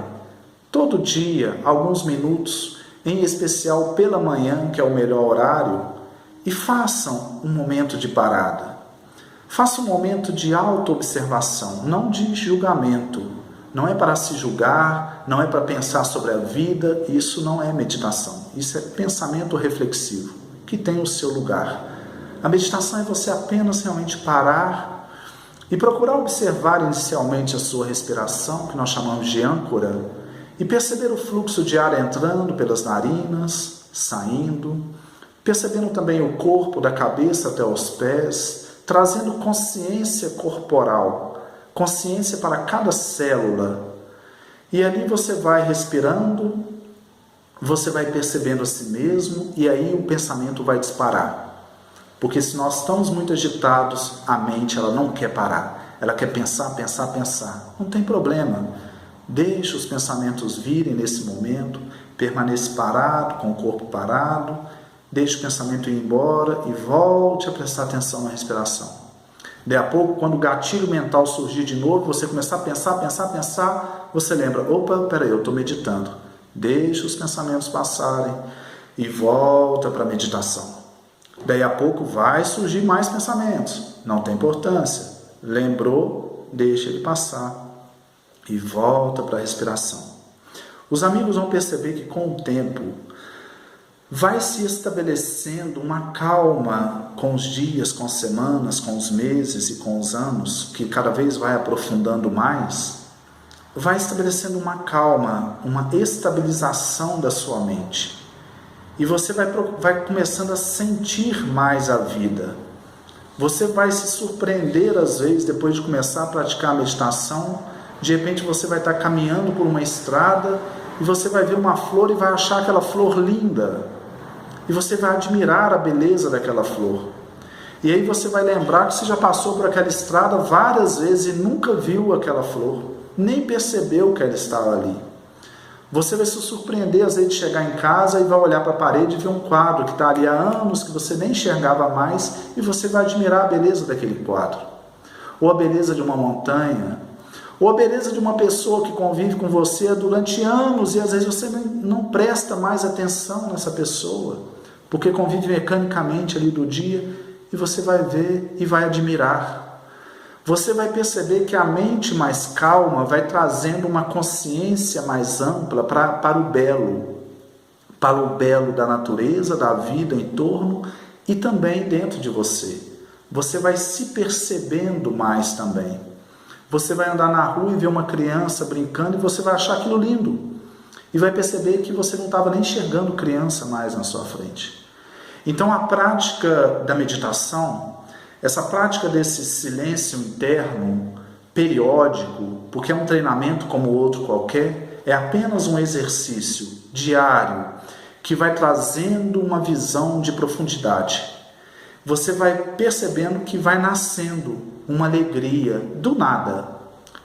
todo dia, alguns minutos, em especial pela manhã, que é o melhor horário, e façam um momento de parada. Faça um momento de autoobservação, não de julgamento. Não é para se julgar, não é para pensar sobre a vida, isso não é meditação. Isso é pensamento reflexivo, que tem o seu lugar. A meditação é você apenas realmente parar e procurar observar inicialmente a sua respiração, que nós chamamos de âncora, e perceber o fluxo de ar entrando pelas narinas, saindo, percebendo também o corpo da cabeça até os pés, trazendo consciência corporal, consciência para cada célula. E ali você vai respirando, você vai percebendo a si mesmo, e aí o pensamento vai disparar. Porque se nós estamos muito agitados, a mente ela não quer parar, ela quer pensar, pensar, pensar. Não tem problema, deixe os pensamentos virem nesse momento, permaneça parado, com o corpo parado, deixe o pensamento ir embora e volte a prestar atenção na respiração. Daí a pouco, quando o gatilho mental surgir de novo, você começar a pensar, você lembra, opa, peraí, eu estou meditando. Deixe os pensamentos passarem e volta para a meditação. Daí a pouco vai surgir mais pensamentos, não tem importância. Lembrou, deixa ele passar e volta para a respiração. Os amigos vão perceber que com o tempo vai se estabelecendo uma calma com os dias, com as semanas, com os meses e com os anos, que cada vez vai aprofundando mais, vai estabelecendo uma calma, uma estabilização da sua mente. E você vai começando a sentir mais a vida. Você vai se surpreender às vezes, depois de começar a praticar a meditação, de repente você vai estar caminhando por uma estrada e você vai ver uma flor e vai achar aquela flor linda. E você vai admirar a beleza daquela flor. E aí você vai lembrar que você já passou por aquela estrada várias vezes e nunca viu aquela flor, nem percebeu que ela estava ali. Você vai se surpreender, às vezes, de chegar em casa e vai olhar para a parede e ver um quadro que está ali há anos, que você nem enxergava mais, e você vai admirar a beleza daquele quadro. Ou a beleza de uma montanha, ou a beleza de uma pessoa que convive com você durante anos, e às vezes você não presta mais atenção nessa pessoa, porque convive mecanicamente ali do dia, e você vai ver e vai admirar. Você vai perceber que a mente mais calma vai trazendo uma consciência mais ampla para o belo da natureza, da vida em torno e também dentro de você. Você vai se percebendo mais também. Você vai andar na rua e ver uma criança brincando e você vai achar aquilo lindo. E vai perceber que você não estava nem enxergando criança mais na sua frente. Então a prática da meditação, essa prática desse silêncio interno, periódico, porque é um treinamento como outro qualquer, é apenas um exercício diário que vai trazendo uma visão de profundidade. Você vai percebendo que vai nascendo uma alegria do nada,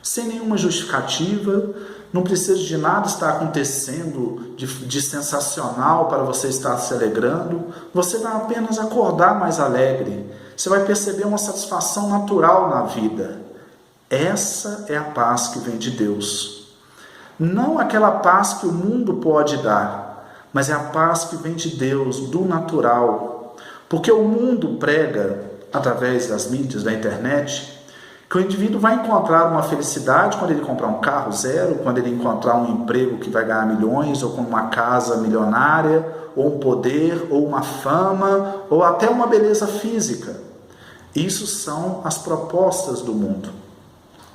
sem nenhuma justificativa, não precisa de nada estar acontecendo de sensacional para você estar se alegrando, você vai apenas acordar mais alegre. Você vai perceber uma satisfação natural na vida. Essa é a paz que vem de Deus. Não aquela paz que o mundo pode dar, mas é a paz que vem de Deus, do natural. Porque o mundo prega, através das mídias, da internet, que o indivíduo vai encontrar uma felicidade quando ele comprar um carro zero, quando ele encontrar um emprego que vai ganhar milhões, ou com uma casa milionária, ou um poder, ou uma fama, ou até uma beleza física. Isso são as propostas do mundo,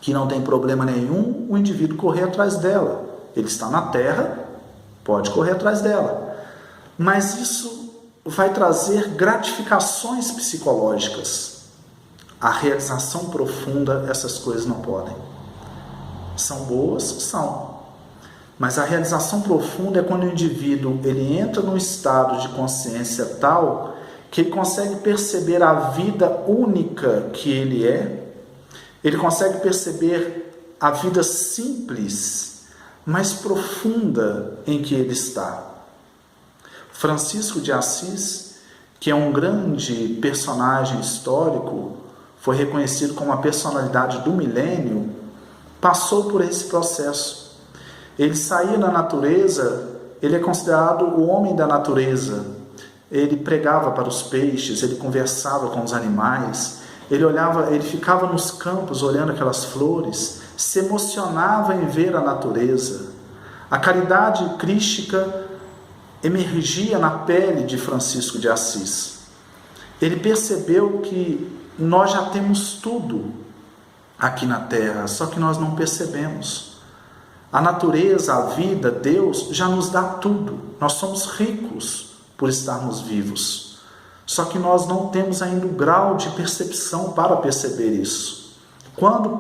que não tem problema nenhum o indivíduo correr atrás dela. Ele está na terra, pode correr atrás dela. Mas isso vai trazer gratificações psicológicas. A realização profunda, essas coisas não podem. São boas? São. Mas a realização profunda é quando o indivíduo ele entra num estado de consciência tal que ele consegue perceber a vida única que ele é, ele consegue perceber a vida simples, mas profunda em que ele está. Francisco de Assis, que é um grande personagem histórico, foi reconhecido como a personalidade do milênio, passou por esse processo. Ele saía na natureza, ele é considerado o homem da natureza. Ele pregava para os peixes, ele conversava com os animais, ele ficava nos campos olhando aquelas flores, se emocionava em ver a natureza. A caridade crística emergia na pele de Francisco de Assis. Ele percebeu que nós já temos tudo aqui na terra, só que nós não percebemos. A natureza, a vida, Deus já nos dá tudo. Nós somos ricos por estarmos vivos. Só que nós não temos ainda o grau de percepção para perceber isso. Quando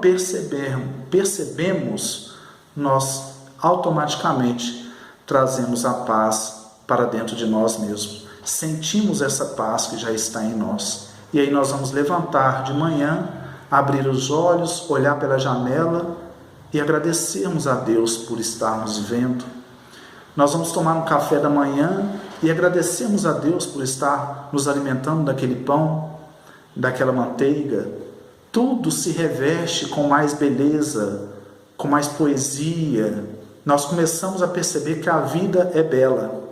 percebemos, nós automaticamente trazemos a paz para dentro de nós mesmos. Sentimos essa paz que já está em nós. E aí nós vamos levantar de manhã, abrir os olhos, olhar pela janela e agradecermos a Deus por estarmos vendo. Nós vamos tomar um café da manhã e agradecemos a Deus por estar nos alimentando daquele pão, daquela manteiga. Tudo se reveste com mais beleza, com mais poesia. Nós começamos a perceber que a vida é bela.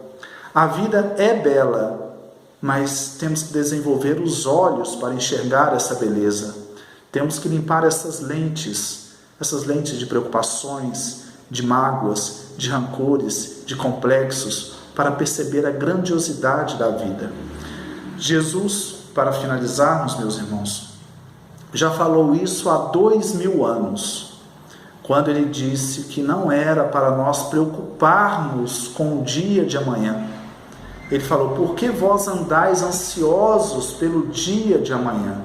A vida é bela, mas temos que desenvolver os olhos para enxergar essa beleza. Temos que limpar essas lentes de preocupações, de mágoas, de rancores, de complexos, para perceber a grandiosidade da vida. Jesus, para finalizarmos, meus irmãos, já falou isso há 2000 anos, quando ele disse que não era para nós preocuparmos com o dia de amanhã. Ele falou: por que vós andais ansiosos pelo dia de amanhã?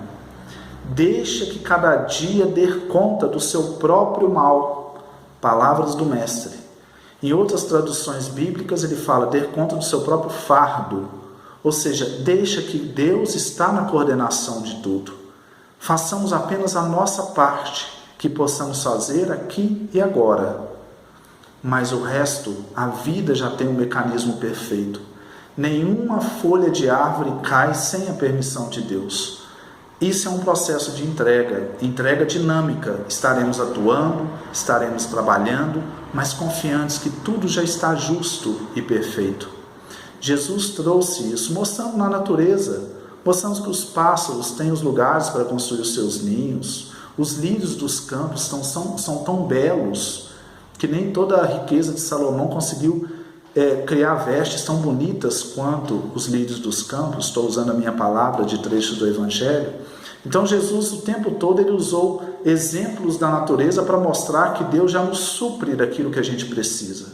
Deixa que cada dia dê conta do seu próprio mal. Palavras do Mestre. Em outras traduções bíblicas ele fala: dê conta do seu próprio fardo. Ou seja, deixa que Deus está na coordenação de tudo. Façamos apenas a nossa parte, que possamos fazer aqui e agora. mas o resto, a vida já tem um mecanismo perfeito. Nenhuma folha de árvore cai sem a permissão de Deus. Isso é um processo de entrega dinâmica. Estaremos atuando, estaremos trabalhando, mas confiantes que tudo já está justo e perfeito. Jesus trouxe isso, mostrando na natureza, mostrando que os pássaros têm os lugares para construir os seus ninhos, os lírios dos campos são tão belos, que nem toda a riqueza de Salomão conseguiu criar vestes tão bonitas quanto os lírios dos campos. Estou usando a minha palavra de trecho do Evangelho. Então Jesus, o tempo todo, ele usou exemplos da natureza para mostrar que Deus já nos supre daquilo que a gente precisa.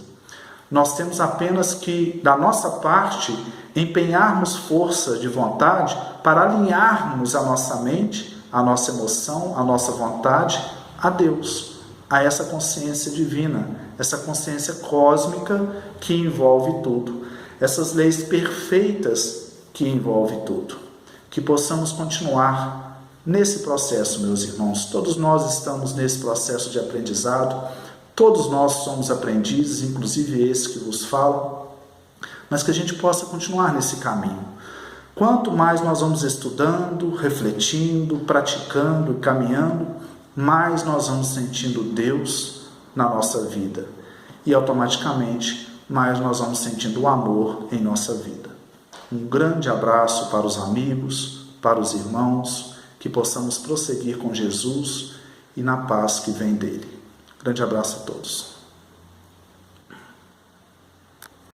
Nós temos apenas que, da nossa parte, empenharmos força de vontade para alinharmos a nossa mente, a nossa emoção, a nossa vontade a Deus, a essa consciência divina, essa consciência cósmica que envolve tudo, essas leis perfeitas que envolvem tudo. Que possamos continuar nesse processo, meus irmãos. Todos nós estamos nesse processo de aprendizado, todos nós somos aprendizes, inclusive esse que vos falo, mas que a gente possa continuar nesse caminho. Quanto mais nós vamos estudando, refletindo, praticando e caminhando, mais nós vamos sentindo Deus na nossa vida e automaticamente mais nós vamos sentindo o amor em nossa vida. Um grande abraço para os amigos, para os irmãos, que possamos prosseguir com Jesus e na paz que vem dele. Grande abraço a todos.